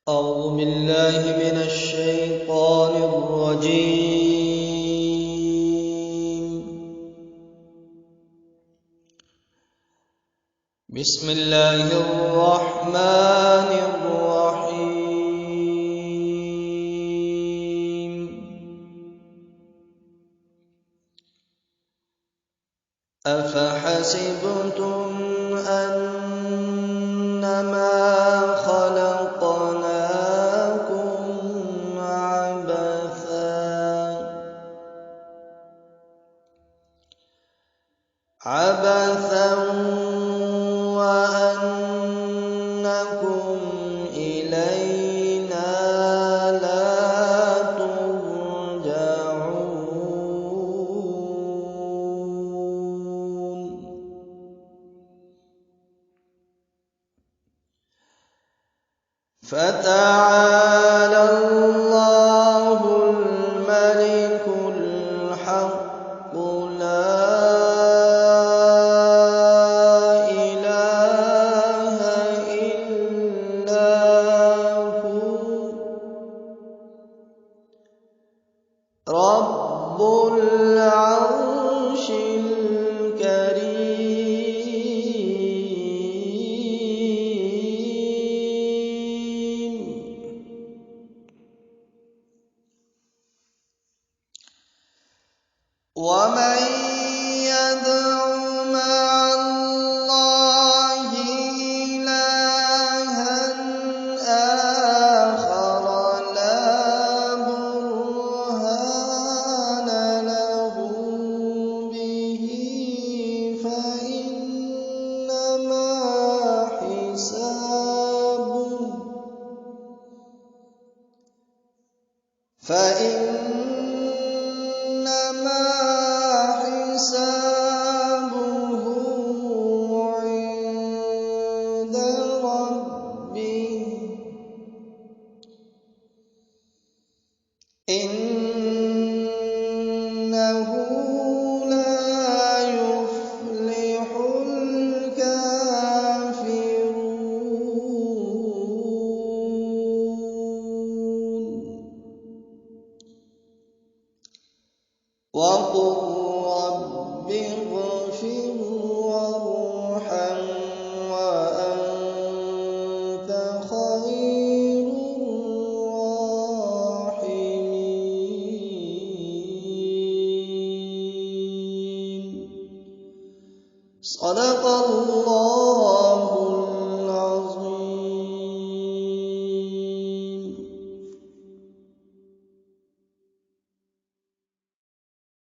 أعوذ بالله من الشيطان الرجيم. بسم الله الرحمن الرحيم. أفحسبتم أنما خلقناكم عبثا وأنكم إلينا لا ترجعون. فتعالى الله الملك الحق لا إله إلا هو رب العرش الكريم. ومن يدع مع الله إلها آخر لا برهان له به فإنما حسابه